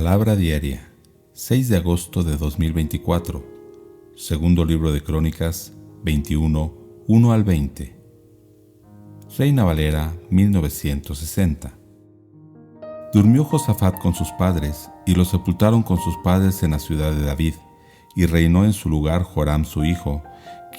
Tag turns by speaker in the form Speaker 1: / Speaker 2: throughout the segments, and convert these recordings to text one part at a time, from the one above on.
Speaker 1: Palabra diaria, 6 de agosto de 2024. Segundo libro de Crónicas, 21, 1 al 20. Reina Valera, 1960. Durmió Josafat con sus padres, y lo sepultaron con sus padres en la ciudad de David, y reinó en su lugar Joram su hijo,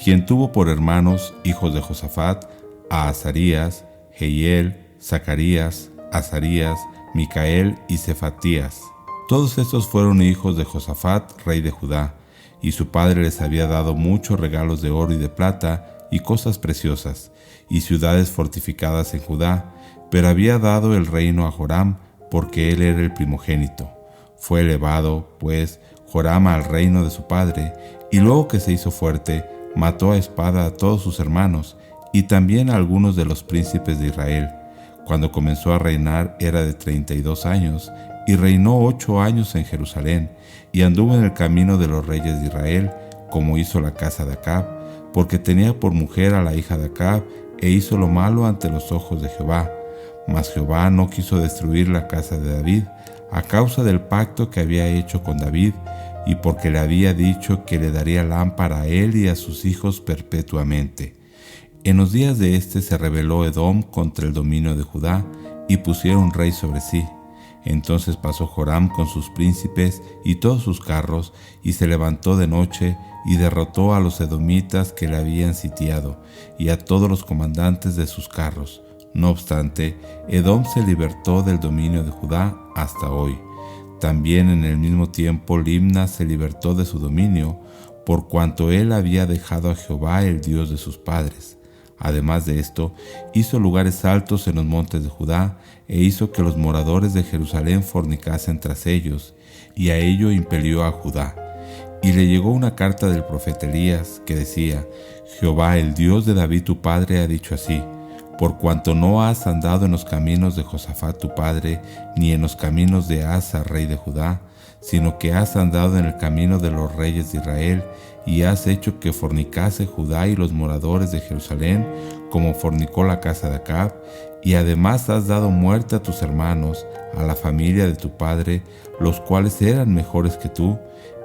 Speaker 1: quien tuvo por hermanos, hijos de Josafat, a Azarías, Jehiel, Zacarías, Azarías, Micael y Cefatías. Todos estos fueron hijos de Josafat, rey de Judá, y su padre les había dado muchos regalos de oro y de plata y cosas preciosas, y ciudades fortificadas en Judá, pero había dado el reino a Joram, porque él era el primogénito. Fue elevado, pues, Joram al reino de su padre, y luego que se hizo fuerte, mató a espada a todos sus hermanos, y también a algunos de los príncipes de Israel. Cuando comenzó a reinar era de 32 años, y reinó 8 años en Jerusalén, y anduvo en el camino de los reyes de Israel, como hizo la casa de Acab, porque tenía por mujer a la hija de Acab, e hizo lo malo ante los ojos de Jehová. Mas Jehová no quiso destruir la casa de David, a causa del pacto que había hecho con David, y porque le había dicho que le daría lámpara a él y a sus hijos perpetuamente. En los días de éste se rebeló Edom contra el dominio de Judá, y pusieron rey sobre sí. Entonces pasó Joram con sus príncipes y todos sus carros, y se levantó de noche, y derrotó a los edomitas que le habían sitiado, y a todos los comandantes de sus carros. No obstante, Edom se libertó del dominio de Judá hasta hoy. También en el mismo tiempo Libna se libertó de su dominio, por cuanto él había dejado a Jehová, el Dios de sus padres. Además de esto, hizo lugares altos en los montes de Judá, e hizo que los moradores de Jerusalén fornicasen tras ellos, y a ello impelió a Judá. Y le llegó una carta del profeta Elías, que decía: Jehová, el Dios de David tu padre, ha dicho así: por cuanto no has andado en los caminos de Josafat tu padre, ni en los caminos de Asa, rey de Judá, sino que has andado en el camino de los reyes de Israel, y has hecho que fornicase Judá y los moradores de Jerusalén, como fornicó la casa de Acab, y además has dado muerte a tus hermanos, a la familia de tu padre, los cuales eran mejores que tú.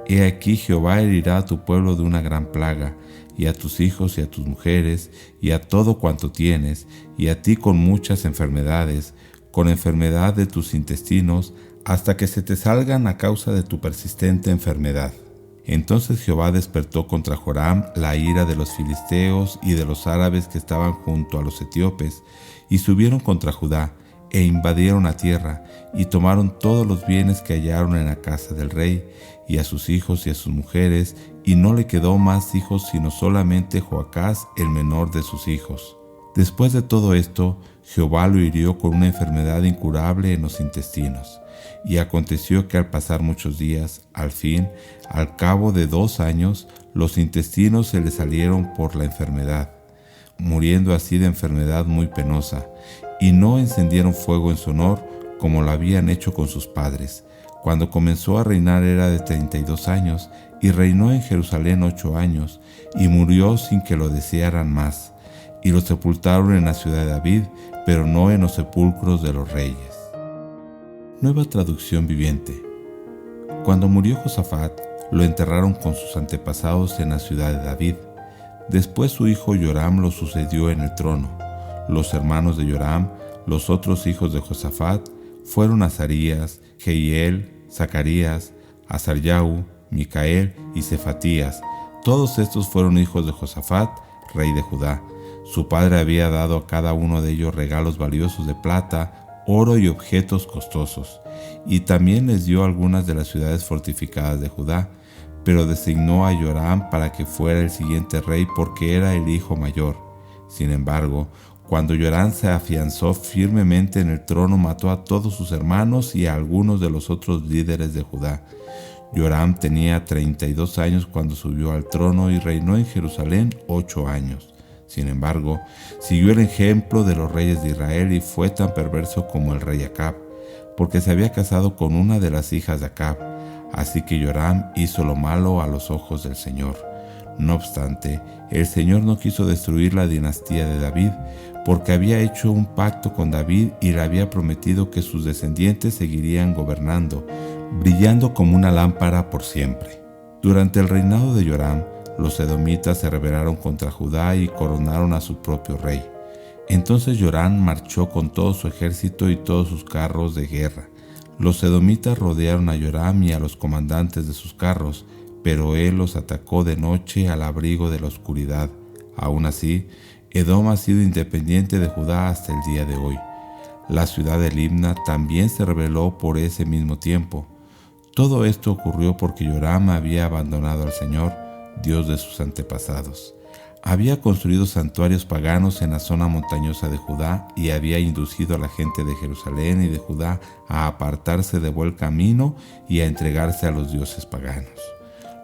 Speaker 1: He aquí Jehová herirá a tu pueblo de una gran plaga, y a tus hijos y a tus mujeres, y a todo cuanto tienes, y a ti con muchas enfermedades, con enfermedad de tus intestinos, hasta que se te salgan a causa de tu persistente enfermedad. Entonces Jehová despertó contra Joram la ira de los filisteos y de los árabes que estaban junto a los etíopes, y subieron contra Judá, e invadieron la tierra, y tomaron todos los bienes que hallaron en la casa del rey, y a sus hijos y a sus mujeres, y no le quedó más hijos sino solamente Joacás, el menor de sus hijos. Después de todo esto, Jehová lo hirió con una enfermedad incurable en los intestinos. Y aconteció que al pasar muchos días, al fin, al cabo de 2 años, los intestinos se le salieron por la enfermedad, muriendo así de enfermedad muy penosa, y no encendieron fuego en su honor, como lo habían hecho con sus padres. Cuando comenzó a reinar era de 32 años, y reinó en Jerusalén 8 años, y murió sin que lo desearan más. Y lo sepultaron en la ciudad de David, pero no en los sepulcros de los reyes. Nueva traducción viviente. Cuando murió Josafat, lo enterraron con sus antepasados en la ciudad de David. Después su hijo Joram lo sucedió en el trono. Los hermanos de Joram, los otros hijos de Josafat, fueron Azarías, Jehiel, Zacarías, Azaryahu, Micael y Cefatías. Todos estos fueron hijos de Josafat, rey de Judá. Su padre había dado a cada uno de ellos regalos valiosos de plata, oro y objetos costosos, y también les dio algunas de las ciudades fortificadas de Judá, pero designó a Joram para que fuera el siguiente rey porque era el hijo mayor. Sin embargo, cuando Joram se afianzó firmemente en el trono, mató a todos sus hermanos y a algunos de los otros líderes de Judá. Joram tenía 32 años cuando subió al trono y reinó en Jerusalén 8 años. Sin embargo, siguió el ejemplo de los reyes de Israel y fue tan perverso como el rey Acab, porque se había casado con una de las hijas de Acab. Así que Joram hizo lo malo a los ojos del Señor. No obstante, el Señor no quiso destruir la dinastía de David, porque había hecho un pacto con David y le había prometido que sus descendientes seguirían gobernando, brillando como una lámpara por siempre. Durante el reinado de Joram, los edomitas se rebelaron contra Judá y coronaron a su propio rey. Entonces Joram marchó con todo su ejército y todos sus carros de guerra. Los edomitas rodearon a Joram y a los comandantes de sus carros, pero él los atacó de noche al abrigo de la oscuridad. Aún así, Edom ha sido independiente de Judá hasta el día de hoy. La ciudad de Libna también se rebeló por ese mismo tiempo. Todo esto ocurrió porque Joram había abandonado al Señor, Dios de sus antepasados. Había construido santuarios paganos en la zona montañosa de Judá y había inducido a la gente de Jerusalén y de Judá a apartarse de buen camino y a entregarse a los dioses paganos.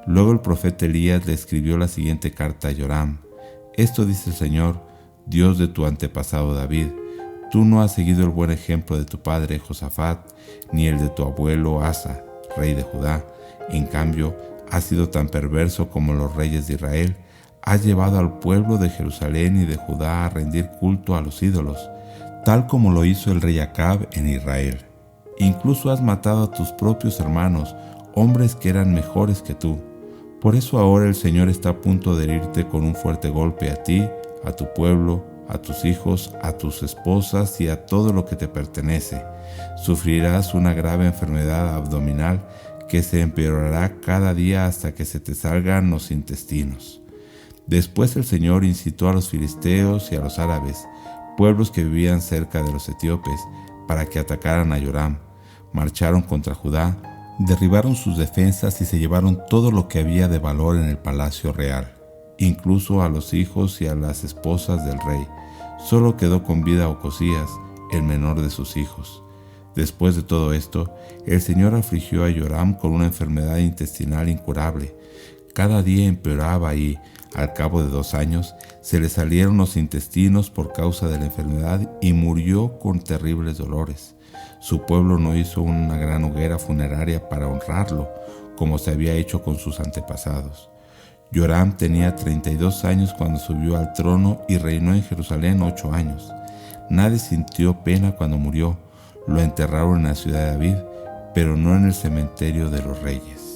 Speaker 1: Luego el profeta Elías le escribió la siguiente carta a Joram: Esto dice el Señor, Dios de tu antepasado David: Tú no has seguido el buen ejemplo de tu padre Josafat, ni el de tu abuelo Asa, rey de Judá. En cambio, has sido tan perverso como los reyes de Israel. Has llevado al pueblo de Jerusalén y de Judá a rendir culto a los ídolos, tal como lo hizo el rey Acab en Israel. Incluso has matado a tus propios hermanos, hombres que eran mejores que tú. Por eso ahora el Señor está a punto de herirte con un fuerte golpe a ti, a tu pueblo, a tus hijos, a tus esposas y a todo lo que te pertenece. Sufrirás una grave enfermedad abdominal que se empeorará cada día hasta que se te salgan los intestinos. Después el Señor incitó a los filisteos y a los árabes, pueblos que vivían cerca de los etíopes, para que atacaran a Joram. Marcharon contra Judá, derribaron sus defensas y se llevaron todo lo que había de valor en el palacio real, incluso a los hijos y a las esposas del rey. Solo quedó con vida Ocosías, el menor de sus hijos. Después de todo esto, el Señor afligió a Joram con una enfermedad intestinal incurable. Cada día empeoraba y, al cabo de 2 años, se le salieron los intestinos por causa de la enfermedad y murió con terribles dolores. Su pueblo no hizo una gran hoguera funeraria para honrarlo, como se había hecho con sus antepasados. Joram tenía 32 años cuando subió al trono y reinó en Jerusalén 8 años. Nadie sintió pena cuando murió. Lo enterraron en la ciudad de David, pero no en el cementerio de los reyes.